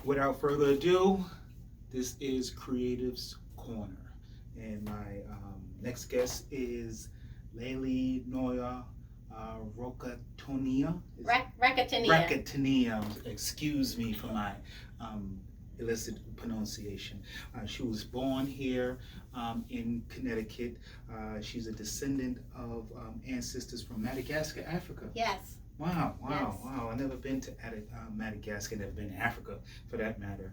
Without further ado, this is Creatives Corner, and my next guest is Laly Noya Rakotoniaina. Rakotoniaina. Rakotoniaina. Excuse me for my illicit pronunciation. She was born here in Connecticut. She's a descendant of ancestors from Madagascar, Africa. Yes. Wow. Yes. I've never been to Madagascar, never been to Africa for that matter.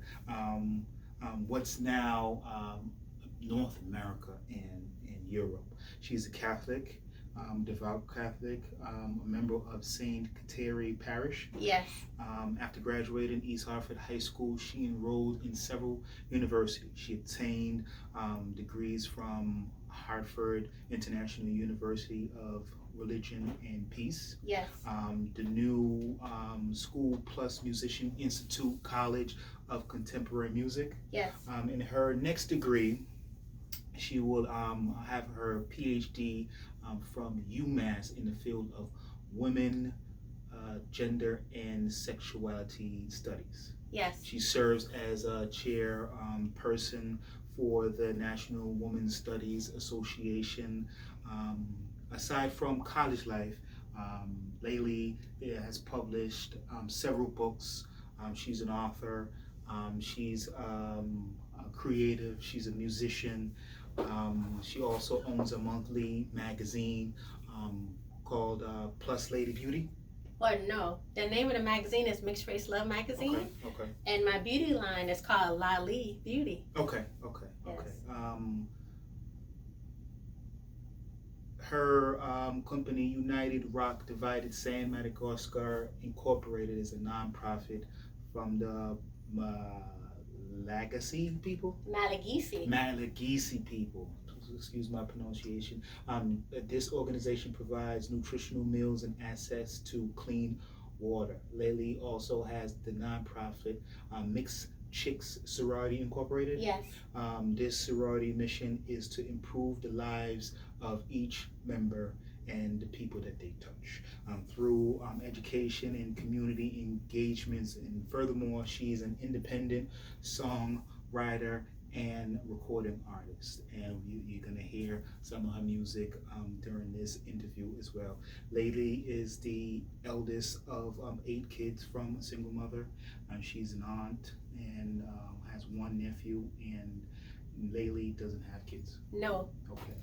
What's now North America and Europe. She's a Catholic, devout Catholic, a member of Saint Kateri Parish. Yes. After graduating East Hartford High School, she enrolled in several universities. She obtained degrees from Hartford International University of Religion and Peace. Yes. The new School Plus Musician Institute College of Contemporary Music. Yes. In her next degree, she will have her Ph.D. From UMASS in the field of women, gender, and sexuality studies. Yes. She serves as a chair person for the National Women's Studies Association. Aside from college life, Laly has published several books. She's an author. She's a creative. She's a musician. She also owns a monthly magazine called Plus Laly Beauty. Well, no. The name of the magazine is Mixed Race Love Magazine. Okay. And my beauty line is called Laly Beauty. Okay. Yes. Her company, United Rock Divided Sand Madagascar Incorporated, is a nonprofit from the Malagasy people? Malagasy people. Excuse my pronunciation. This organization provides nutritional meals and access to clean water. Laly also has the nonprofit Chicks Sorority Incorporated. Yes. This sorority mission is to improve the lives of each member and the people that they touch through education and community engagements. And furthermore, she's an independent songwriter and recording artist, and you're gonna hear some of her music during this interview as well. Laly is the eldest of 8 kids from a single mother. She's an aunt and has one nephew, and Laly doesn't have kids. No. Okay.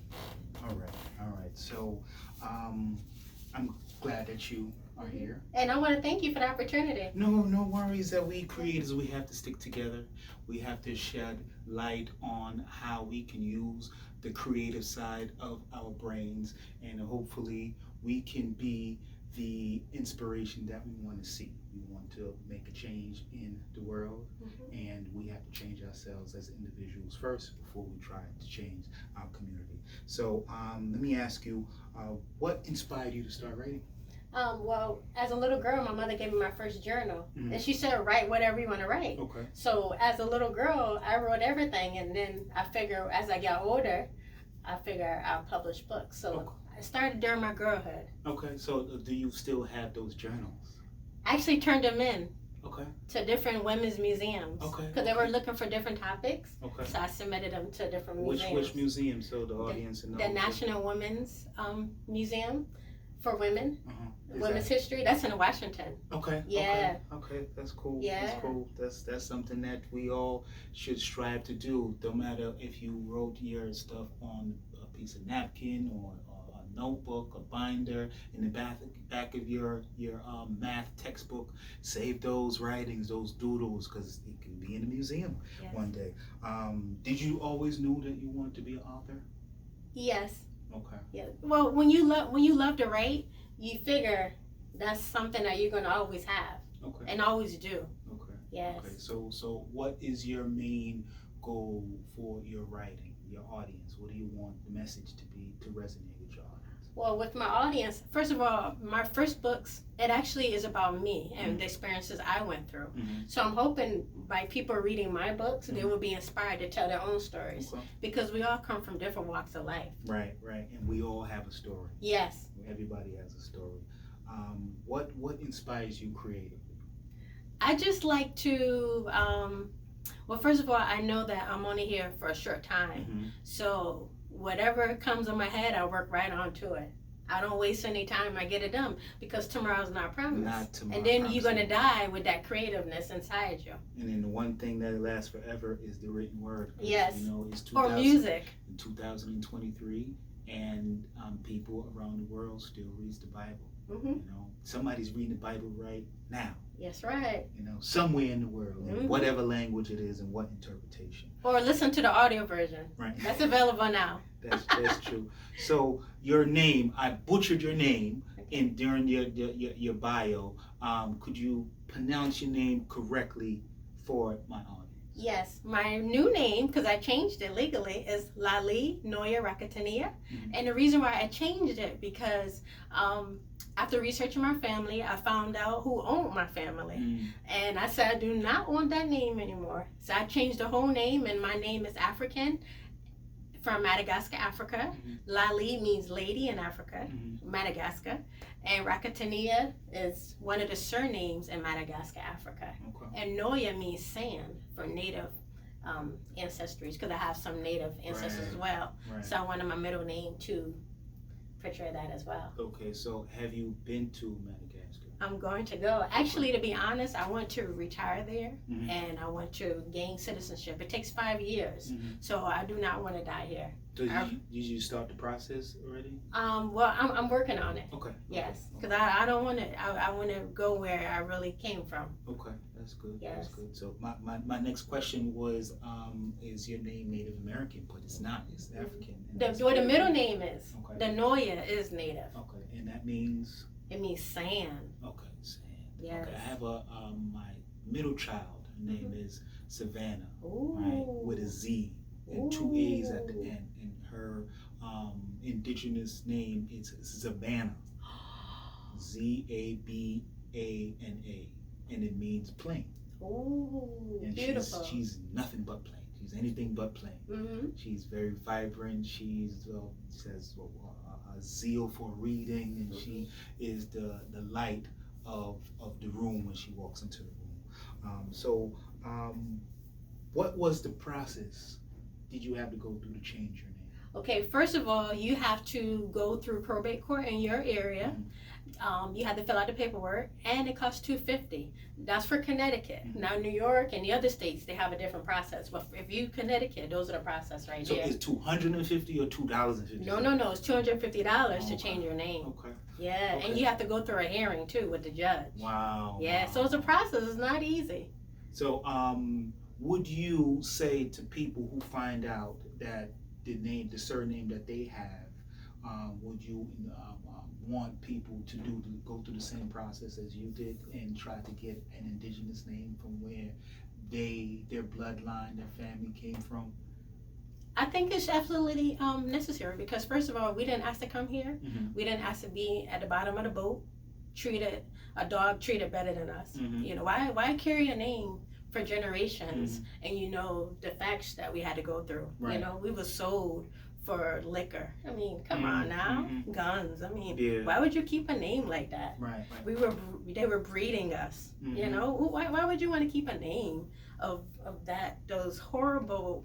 All right. So I'm glad that you are here. And I want to thank you for the opportunity. No worries. That we creators, we have to stick together. We have to shed light on how we can use the creative side of our brains, and hopefully we can be the inspiration that we want to see. We want to make a change in the world, and we have to change ourselves as individuals first before we try to change our community. So let me ask you, what inspired you to start writing? Well, as a little girl, my mother gave me my first journal, and she said, write whatever you want to write. Okay. So as a little girl, I wrote everything, and then I figure as I got older, I'll publish books. So Okay. I started during my girlhood. Okay, so do you still have those journals? I actually turned them in Okay. to different women's museums. Okay. Because they were looking for different topics. Okay. So I submitted them to different museums. Which museum, so the audience knows? The National Women's Museum for Women. Uh-huh. Women's History. That's in Washington. Okay. Yeah. Okay. That's cool. Yeah. That's cool. That's something that we all should strive to do. No matter if you wrote your stuff on a piece of napkin or a notebook, a binder, in the back of your math textbook, save those writings, those doodles, because it can be in a museum one day. Did you always knew that you wanted to be an author? Yes. Okay. Yeah. Well, when you love to write, you figure that's something that you're gonna always have. Okay. And always do. Okay. Yes. Okay. So what is your main goal for your writing, your audience? What do you want the message to be to resonate with your audience? Well, with my audience, first of all, my first books, it actually is about me and the experiences I went through. So I'm hoping by people reading my books, they will be inspired to tell their own stories. Okay. Because we all come from different walks of life. Right. And we all have a story. Yes. Everybody has a story. What inspires you creatively? I just like to, well, first of all, I know that I'm only here for a short time. Mm-hmm. So whatever comes in my head, I work right onto it. I don't waste any time. I get it done because tomorrow's not promised. Not tomorrow. And then you're going to die with that creativeness inside you. And then the one thing that lasts forever is the written word. Yes. You know, it's Or music. In 2023, and people around the world still reads the Bible. Mm-hmm. You know, somebody's reading the Bible right now. Yes, right. You know, somewhere in the world, in whatever language it is and what interpretation. Or listen to the audio version. Right. That's available now. That's true. So your name, I butchered your name during your bio. Could you pronounce your name correctly for my audience? Yes, my new name, because I changed it legally, is Laly Noya Rakotoniaina. Mm-hmm. And the reason why I changed it, because after researching my family, I found out who owned my family. Mm-hmm. And I said, I do not want that name anymore. So I changed the whole name, and my name is African, from Madagascar, Africa. Mm-hmm. Laly means lady in Africa, Mm-hmm. Madagascar. And Rakotoniaina is one of the surnames in Madagascar, Africa. Okay. And Noya means sand for native ancestries, because I have some native ancestors as well. Right. So I wanted my middle name to portray that as well. Okay, so have you been to Madagascar? I'm going to go. Actually, to be honest, I want to retire there, Mm-hmm. and I want to gain citizenship. It takes 5 years, Mm-hmm. so I do not want to die here. So did you start the process already? Well, I'm working on it. Okay. Yes, because I don't want to. I want to go where I really came from. Okay, that's good. Yes. That's good. So my next question was, is your name Native American? But it's not. It's African. What the middle name is. Okay. The Noya is native. Okay, and that means. It means sand. Okay, sand. Yes. Okay, I have my middle child. Her name is Savannah. Ooh. Right, with a Z and 2 A's at the end. And her indigenous name is Zabana. Zabana, and it means plain. Ooh, And beautiful. she's nothing but plain. She's anything but plain. Mm-hmm. She's very vibrant. She has a zeal for reading, and she is the light of the room when she walks into the room. What was the process? Did you have to go through to change your name? Okay, first of all, you have to go through probate court in your area. You have to fill out the paperwork, and it costs $250. That's for Connecticut. Mm-hmm. Now, New York and the other states, they have a different process. But if you Connecticut, those are the process right So there. it's $250 or $2.50? No. It's $250 to change your name. Okay. Yeah, Okay. and you have to go through a hearing too with the judge. Wow. Yeah, wow. so it's a process. It's not easy. So, would you say to people who find out that the surname that they have, would you want people to go through the same process as you did and try to get an indigenous name from where their bloodline, their family came from? I think it's absolutely necessary because first of all, we didn't ask to come here. Mm-hmm. We didn't ask to be at the bottom of the boat, a dog treated better than us. Mm-hmm. You know, why carry a name for generations and you know the facts that we had to go through. Right. You know, we were sold for liquor. I mean, come on now, guns. I mean, why would you keep a name like that? Right. They were breeding us. You know, why would you want to keep a name of those horrible?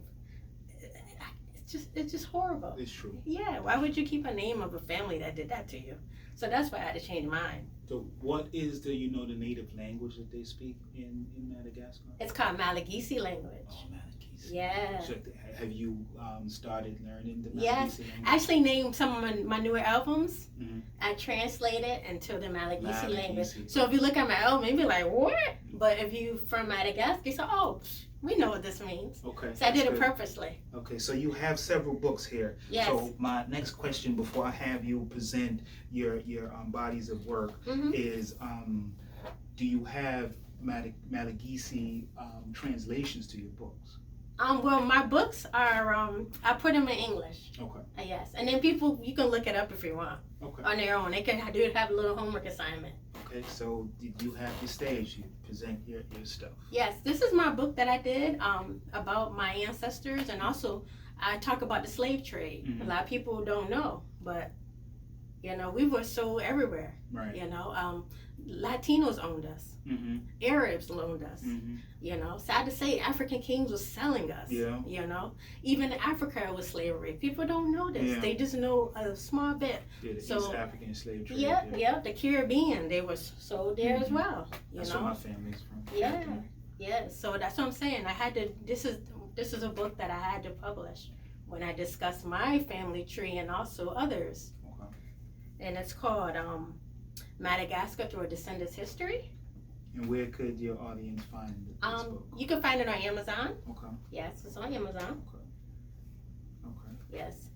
It's just horrible. It's true. Yeah, why would you keep a name of a family that did that to you? So that's why I had to change mine. So what is the native language that they speak in Madagascar? It's called Malagasy language. Oh, Malagasy. Yeah. So have you started learning the Malagasy Yes. language? I actually named some of my newer albums. Mm-hmm. I translated into the Malagasy language. Malagasy. So if you look at my album, you'd be like, what? But if you from Madagascar, you say, oh, we know what this means. Okay. So I did it good. purposely. Okay, so you have several books here. Yes. So my next question before I have you present your bodies of work is, do you have Malagasy translations to your books? Well, my books are, I put them in English. Okay. Yes. And then people, you can look it up if you want. Okay. On their own. They can have a little homework assignment. Okay, so you have the stage. You present your stuff. Yes, this is my book that I did about my ancestors, and also I talk about the slave trade. A lot of people don't know, but You know, we were sold everywhere. Right. You know, Latinos owned us. Mm-hmm. Arabs loaned us. Mm-hmm. You know, sad to say, African kings was selling us. Yeah. You know, even in Africa was slavery. People don't know this. Yeah. They just know a small bit. Yeah, the So, East African slave trade. Yeah. The Caribbean, they were sold there as well. You That's know. where my family's from. Yeah. Yeah. So that's what I'm saying. I had to. This is a book that I had to publish when I discussed my family tree and also others. Okay. And it's called Madagascar Through a Descendant's History. And where could your audience find this book? You can find it on Amazon. Okay. Yes, it's on Amazon. Okay. Yes.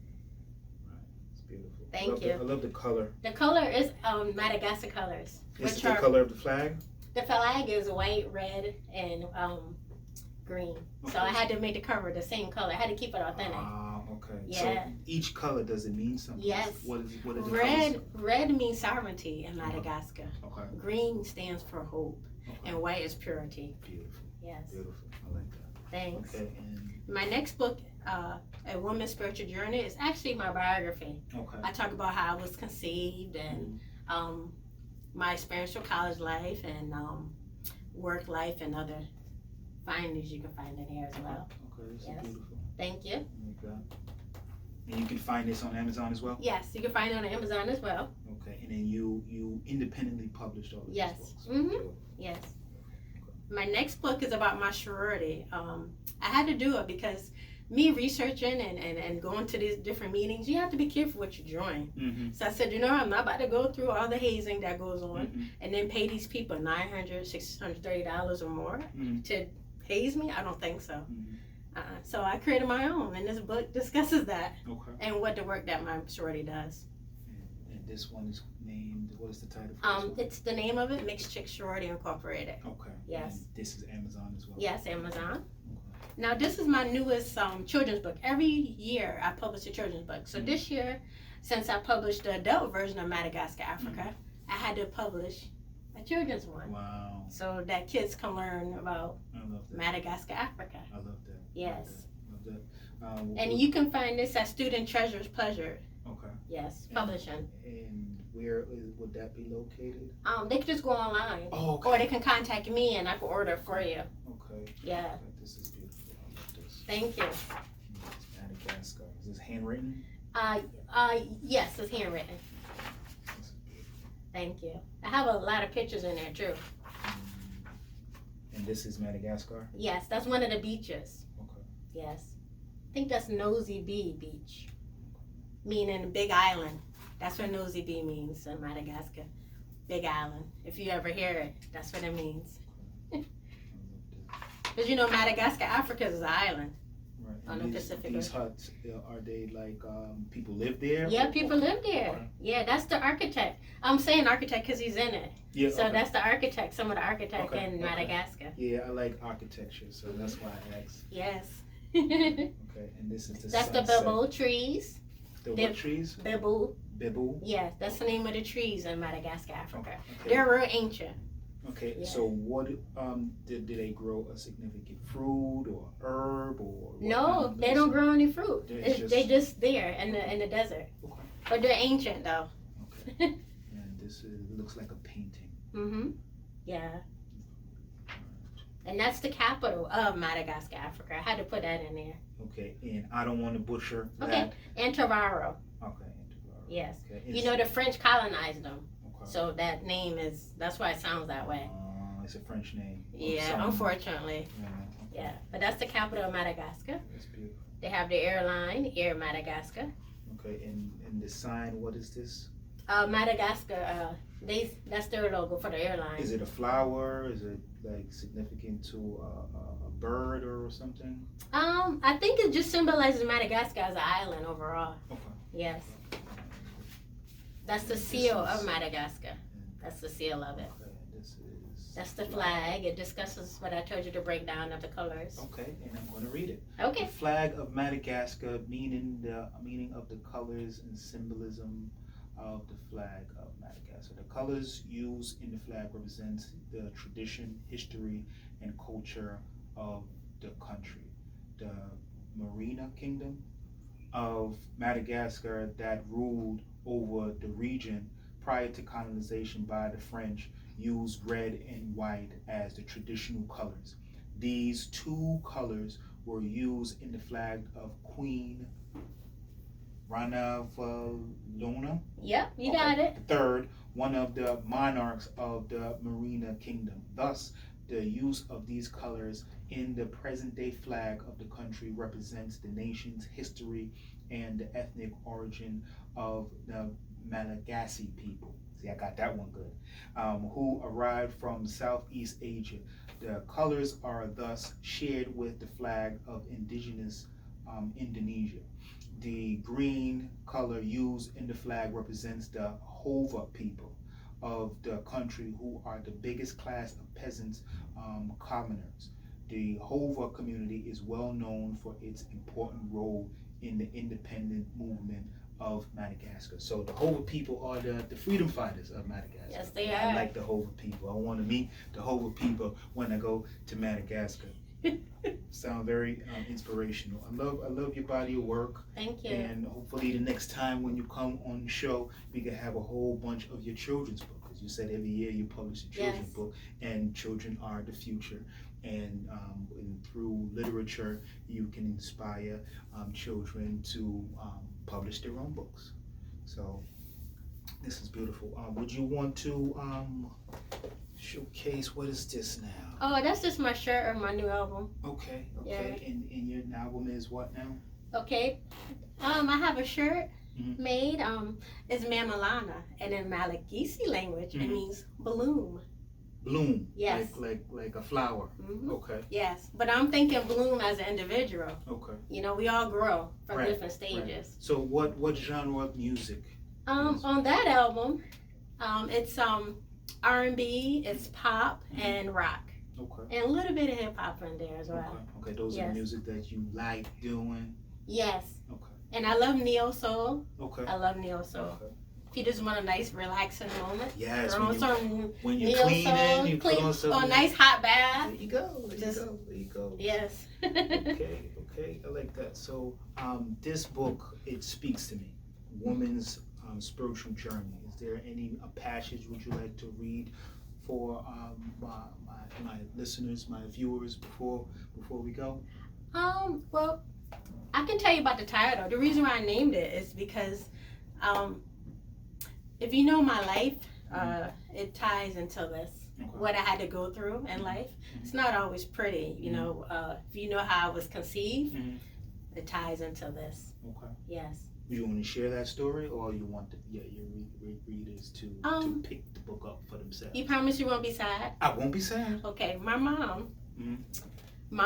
Right. It's beautiful. Thank you. I love the color. The color is Madagascar colors. This is the color of the flag? The flag is white, red, and green. Okay. So I had to make the cover the same color. I had to keep it authentic. Okay. Yeah. So each color, does it mean something? Yes. What is the colors? Red means sovereignty in Madagascar. Okay. Green stands for hope, Okay. and white is purity. Beautiful. Yes. Beautiful. I like that. Thanks. Okay. And My next book, A Woman's Spiritual Journey, is actually my biography. okay. I talk about how I was conceived and my experience with college life and work life and other findings you can find in here as well. Okay. This Yes. is beautiful. Thank you. Okay. And you can find this on Amazon as well? Yes, you can find it on Amazon as well. Okay. And then you independently published all of Yes. these books? Mhm. Yes. My next book is about my sorority. I had to do it because me researching and going to these different meetings, you have to be careful what you join. Mm-hmm. So I said, I'm not about to go through all the hazing that goes on Mm-hmm. and then pay these people $900, $630 or more Mm-hmm. to haze me. I don't think so. Mm-hmm. So I created my own, and this book discusses that Okay. and what the work that my sorority does. And this one is named, what is the title for this one? It's the name of it, Chicks Sorority Incorporated. Okay. Yes. And this is Amazon as well? Yes, Amazon. Okay. Now this is my newest children's book. Every year I publish a children's book. So this year, since I published the adult version of Madagascar, Africa, I had to publish a children's one. Wow. So that kids can learn about I love that. Madagascar, Africa. I love that. Yes. Love that. And you can find this at Student Treasures Pleasure. Okay. Yes, publishing. And where would that be located? They can just go online. Oh, okay. Or they can contact me and I can order it for you. Okay. Yeah. Okay. This is beautiful. I love this. Thank you. It's Madagascar. Is this handwritten? Yes, it's handwritten. This is beautiful. Thank you. I have a lot of pictures in there too. And this is Madagascar? Yes, that's one of the beaches. Okay. Yes. I think that's Nosy Bee Beach, meaning Big Island. That's what Nosy Bee means in Madagascar. Big Island. If you ever hear it, that's what it means. I love Because Madagascar, Africa is an island. that. Right. On And the Pacific These Ocean. huts, are they like people live there? Yeah, Or- people live there. Okay. Yeah, that's the architect. I'm saying architect because he's in it. Yeah. So okay. that's the architect, some of the architect Okay, in okay. Madagascar. Yeah, I like architecture, so that's why I asked. Yes. Okay, and this is the That's the sunset. bamboo trees. The the- what trees? Bamboo. Bibu? Yes, that's the name of the trees in Madagascar, Africa. Okay. They're real ancient. Okay, Yeah. so what did they grow a significant fruit or herb or what No, kind of they don't grow any fruit. It's They just there in the desert. Okay. But they're ancient though. Okay. And this looks like a painting. Mhm. Yeah. And that's the capital of Madagascar, Africa. I had to put that in there. Okay, and I don't want to butcher Okay. that. Antavaro. Okay. Yes. Okay. The French colonized them. Okay. So that name that's why it sounds that way. It's a French name. of Yeah, some- unfortunately. Yeah, okay. Yeah. But that's the capital of Madagascar. That's beautiful. They have the airline, Air Madagascar. Okay, and the sign, what is this? Madagascar, that's their logo for the airline. Is it a flower? Is it like significant to a bird or something? I think it just symbolizes Madagascar as an island overall. Okay. Yes. That's the This seal is- of Madagascar. That's the seal of it. Okay, this is. That's the flag. It discusses what I told you, the breakdown of the colors. Okay, and I'm going to read it. Okay. The flag of Madagascar, meaning of the colors and symbolism of the flag of Madagascar. The colors used in the flag represent the tradition, history, and culture of the country. The Marina Kingdom of Madagascar that ruled over the region prior to colonization by the French used red and white as the traditional colors. These two colors were used in the flag of Queen Lona. Yep, you got it. The third, one of the monarchs of the Marina Kingdom. Thus, the use of these colors in the present-day flag of the country represents the nation's history and the ethnic origin of the Malagasy people. See, I got that one good. Who arrived from Southeast Asia. The colors are thus shared with the flag of indigenous Indonesia. The green color used in the flag represents the Hova people of the country, who are the biggest class of peasants, commoners. The Hova community is well known for its important role in the independent movement of Madagascar. So the Hova people are the freedom fighters of Madagascar. Yes, they I are. like the Hova people. I want to meet the Hova people when I go to Madagascar. Sound very inspirational. I love your body of work. Thank you. And hopefully the next time when you come on the show, we can have a whole bunch of your children's book. Because you said every year you publish a children's book, and children are the future. And through literature, you can inspire children to publish their own books. So this is beautiful. Would you want to showcase, what is this now? Oh, that's just my shirt of my new album. Okay. Yeah. And your album is what now? Okay. I have a shirt made. It's Mamalana, and in Malagasy language, it means bloom. Bloom. Yes. Like a flower. Okay. Yes, but I'm thinking bloom as an individual. Okay. You know, we all grow from Right, different stages. Right. So what genre of music? On that album, it's R&B, it's pop and rock. Okay. And a little bit of hip hop in there as well. Okay. Those are the music that you like doing. Yes. Okay. And I love neo soul. Okay. I love neo soul. Okay. If you just want a nice relaxing moment, Yes. throw on some when you're neo cleaning, soul, you put on some. a nice hot bath. There you go. There you go. Yes. Okay. I like that. So this book, it speaks to me. Woman's spiritual journey. Is there any passage would you like to read for my listeners, my viewers before we go? Well, I can tell you about the title. The reason why I named it is because if you know my life, it ties into this. Okay. What I had to go through in life. It's not always pretty, you know. If you know how I was conceived, it ties into this. Okay. Yes. You want to share that story, or you want your readers to pick the book up for themselves? You promise you won't be sad? I won't be sad. Okay, my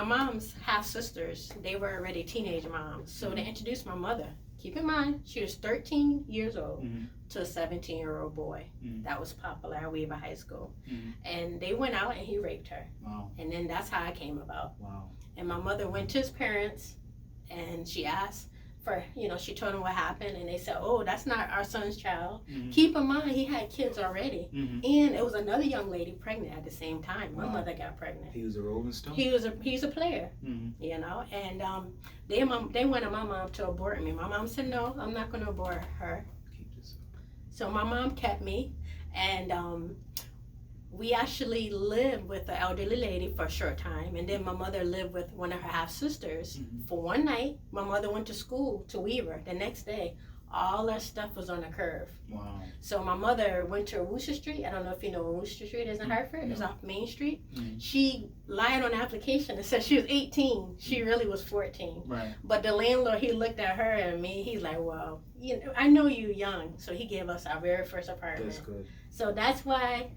mom's half sisters, they were already teenage moms. So they introduced my mother. Keep in mind, she was 13 years old to a 17-year-old boy that was popular at Weaver High School. And they went out and he raped her. Wow. And then that's how I came about. Wow. And my mother went to his parents and she asked for, she told him what happened, and they said, oh, that's not our son's child. Keep in mind, he had kids already. And it was another young lady pregnant at the same time. My mother got pregnant. He was a Rolling Stone? He's a player, and they wanted my mom to abort me. My mom said, no, I'm not going to abort her. Keep this up. So my mom kept me, and we actually lived with the elderly lady for a short time, and then my mother lived with one of her half sisters for one night. My mother went to school to Weaver. The next day, all her stuff was on the curve. Wow. So my mother went to Worcester Street. I don't know if you know where Worcester Street is in Hartford. No. It's off Main Street. She lied on the application and said she was 18. She really was 14. Right. But the landlord, he looked at her and me. He's like, well, I know you young. So he gave us our very first apartment. That's good. So that's why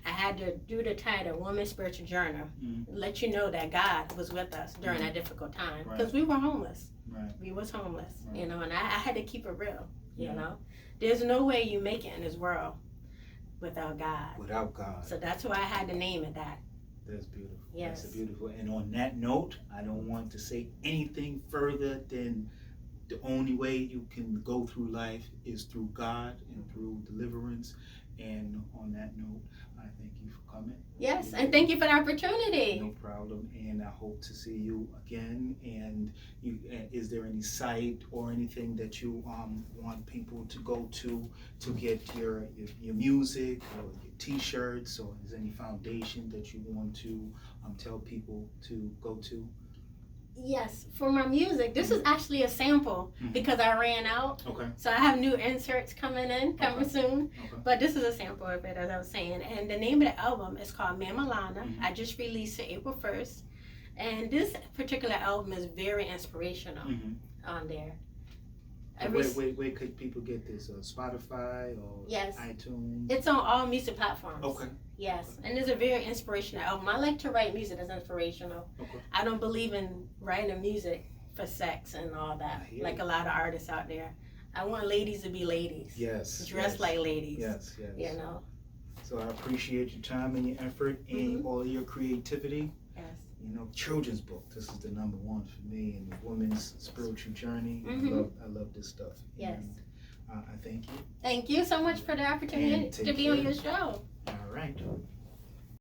I had to do the title, Woman's Spiritual Journal, let you know that God was with us during that difficult time, because we were homeless. Right. We was homeless, and I had to keep it real, you know. There's no way you make it in this world without God. Without God. So that's why I had to name it that. That's beautiful. Yes. That's beautiful. And on that note, I don't want to say anything further than the only way you can go through life is through God and through deliverance And on that note, I thank you for coming. Yes, and thank you for the opportunity. No problem, and I hope to see you again. And is there any site or anything that you want people to go to get your music or your T-shirts, or is there any foundation that you want to tell people to go to? Yes, for my music. This is actually a sample because I ran out. Okay. So I have new inserts coming soon. Okay. But this is a sample of it, as I was saying. And the name of the album is called Mamalana. I just released it April 1st. And this particular album is very inspirational on there. Where could people get this? Spotify or yes. iTunes? It's on all music platforms. Okay. Yes, and it's a very inspirational album. I like to write music that's inspirational. Okay. I don't believe in writing music for sex and all that, like a lot of artists out there. I want ladies to be ladies. Yes. Dress like ladies. Yes, yes. You know. So I appreciate your time and your effort and all your creativity. Yes. You know, children's book. This is the number one for me in the woman's spiritual journey. I love this stuff. Yes. And, I thank you. Thank you so much for the opportunity to be on your show. All right.